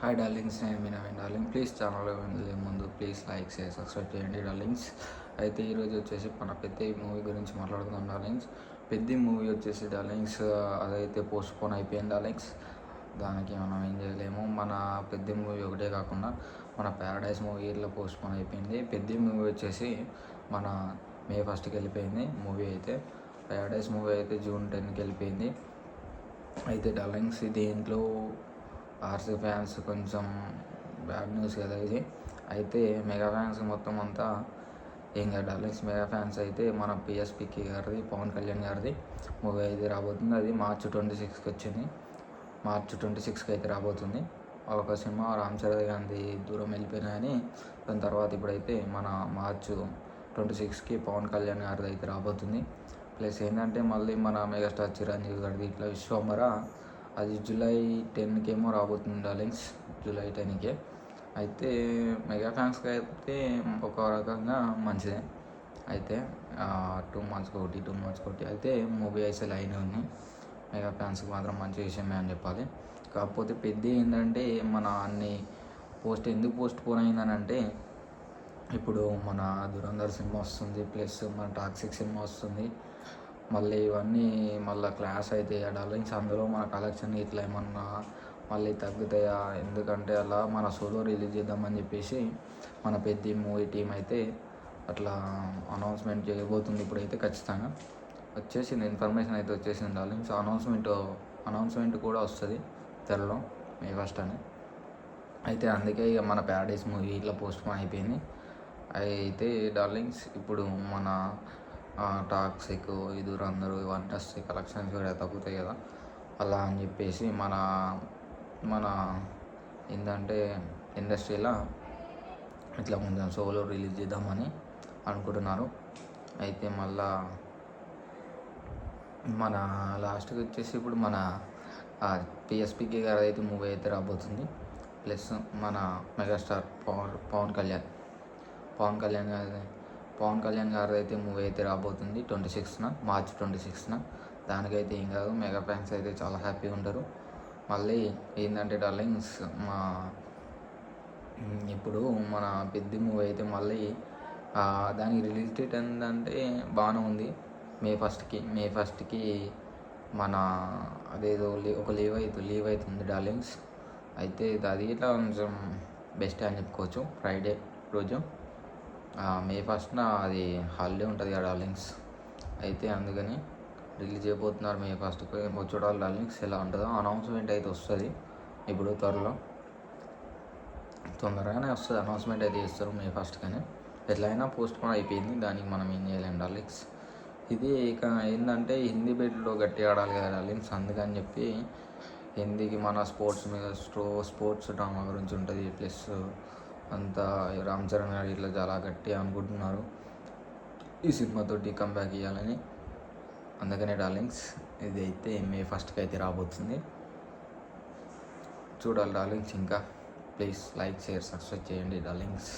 Hi darlings, నేను మీ Naveen darling. Please ఛానల్లో వెళ్ళే ముందు ప్లీజ్ లైక్ షేర్ సబ్స్క్రైబ్ చేయండి డార్లింగ్స్. అయితే ఈరోజు వచ్చేసి మన పెద్ద మూవీ గురించి మాట్లాడుకుందాం డార్లింగ్స్. పెద్ద మూవీ వచ్చేసి డార్లింగ్స్ అదైతే పోస్ట్ పోన్ అయిపోయింది డార్లింగ్స్. దానికి మనం ఏం చేయలేము. మన పెద్ద మూవీ ఒకటే కాకుండా మన ప్యారడైజ్ మూవీ ఇట్లా పోస్ట్ పోన్ అయిపోయింది. పెద్ద మూవీ వచ్చేసి మన మే 1కి వెళ్ళిపోయింది మూవీ అయితే. ప్యారడైజ్ మూవీ అయితే జూన్ 10కి వెళ్ళిపోయింది. అయితే డార్లింగ్స్ దీంట్లో ఆర్సీ ఫ్యాన్స్ కొంచెం బ్యాడ్ న్యూస్ కదా ఇది. అయితే మెగా ఫ్యాన్స్ మొత్తం అంతా ఏం కాదు డార్లింగ్స్. మెగా ఫ్యాన్స్ అయితే మన పిఎస్పికి గారిది, పవన్ కళ్యాణ్ గారిది మూవీ అయితే రాబోతుంది. అది మార్చి 26కి వచ్చింది. మార్చి 26కి అయితే రాబోతుంది. ఒక సినిమా రామ్ చరణ్ గాంధీ దూరం వెళ్ళిపోయినాయని దాని తర్వాత ఇప్పుడైతే మన మార్చి 26కి పవన్ కళ్యాణ్ గారిది అయితే రాబోతుంది. ప్లస్ ఏంటంటే మళ్ళీ మన మెగాస్టార్ చిరంజీవి గారిది ఇట్లా విశ్వంబర అది జూలై 10కి ఏమో రాబోతుంది డార్లింగ్స్. జూలై 10కే. అయితే మెగా ఫ్యాన్స్కి అయితే ఒక రకంగా మంచిదే. అయితే 2 మంత్స్కి ఒకటి అయితే మూవీ అయితే లైన్ ఉంది. మెగా ఫ్యాన్స్కి మాత్రం మంచి విషయమే అని చెప్పాలి. కాకపోతే పెద్ద ఏంటంటే మన అన్ని ఎందుకు పోస్ట్ పోన్ అయిందని అంటే ఇప్పుడు మన ధురంధర్ సినిమా వస్తుంది, ప్లస్ మన టాక్సిక్ సినిమా వస్తుంది. మళ్ళీ ఇవన్నీ మళ్ళీ క్లాస్ అయితే డార్లింగ్స్. అందులో మన కలెక్షన్ ఇట్లా ఏమన్నా మళ్ళీ తగ్గుతాయా? ఎందుకంటే అలా మన సోలో రిలీజ్ చేద్దామని చెప్పేసి మన పెద్ద మూవీ టీం అయితే అట్లా అనౌన్స్మెంట్ చేయబోతుంది. ఇప్పుడైతే ఖచ్చితంగా వచ్చేసింది, ఇన్ఫర్మేషన్ అయితే వచ్చేసింది డార్లింగ్స్. అనౌన్స్మెంట్ కూడా వస్తుంది త్వరలో, మే 1 అని. అయితే అందుకే ఇక మన ప్యారడైజ్ మూవీ ఇట్లా పోస్ట్ పోన్ అయిపోయింది. అయితే డార్లింగ్స్ ఇప్పుడు మన టాక్సిక్ ధురంధర్ ఇవన్నీ వస్తాయి, కలెక్షన్స్ కూడా తగ్గుతాయి కదా. అలా అని చెప్పేసి మన ఏంటంటే ఇండస్ట్రీలో ఇట్లా కొంచెం సోలో రిలీజ్ చేద్దామని అనుకుంటున్నారు. అయితే మళ్ళా మన లాస్ట్కి వచ్చేసి ఇప్పుడు మన పిఎస్పికే గారు అయితే మూవీ అయితే రాబోతుంది. ప్లస్ మన మెగాస్టార్ పవన్ కళ్యాణ్ గారి అయితే మూవీ అయితే రాబోతుంది 26న, మార్చి 26న. దానికైతే ఏం కాదు, మెగా ఫ్యాన్స్ అయితే చాలా హ్యాపీగా ఉంటారు. మళ్ళీ ఏంటంటే డార్లింగ్స్ ఇప్పుడు మన పెద్ద మూవీ అయితే మళ్ళీ దానికి రిలీజ్ డేట్ ఏంటంటే బాగానే ఉంది. మే 1కి మన అదేదో ఒక లీవ్ అవుతుంది డార్లింగ్స్. అయితే అది ఇట్లా కొంచెం బెస్ట్ అని చెప్పుకోవచ్చు. ఫ్రైడే రోజు మే 1న అది హాలిడే ఉంటుంది కదా డార్లింగ్స్. అయితే అందుకని రిలీజ్ చేయబోతున్నారు మే 1కి. చూడాలి డార్లింగ్స్ ఎలా ఉంటుందో. అనౌన్స్మెంట్ అయితే వస్తుంది ఇప్పుడు తొందరగానే వస్తుంది. అనౌన్స్మెంట్ అయితే చేస్తారు మే 1 ఎట్లయినా పోస్ట్ పోన్ అయిపోయింది, దానికి మనం ఏం చేయలేం డార్లింగ్స్. ఇది ఇక ఏంటంటే హిందీ బెట్లో గట్టి ఆడాలి కదా డార్లింగ్స్. అందుకని చెప్పి హిందీకి మన స్పోర్ట్స్ డ్రామా గురించి ఉంటుంది. ప్లస్ అంతా రామ్ చరణ్ గారు ఇట్లా చాలా గట్టిగా అనుకుంటున్నారు ఈ సినిమాతోటి కంబ్యాక్ ఇవ్వాలని. అందుకనే డార్లింగ్స్ ఇది అయితే మే 1కి అయితే రాబోతుంది. చూడాలి డార్లింగ్స్. ఇంకా ప్లీజ్ లైక్ షేర్ సబ్స్క్రైబ్ చేయండి డార్లింగ్స్.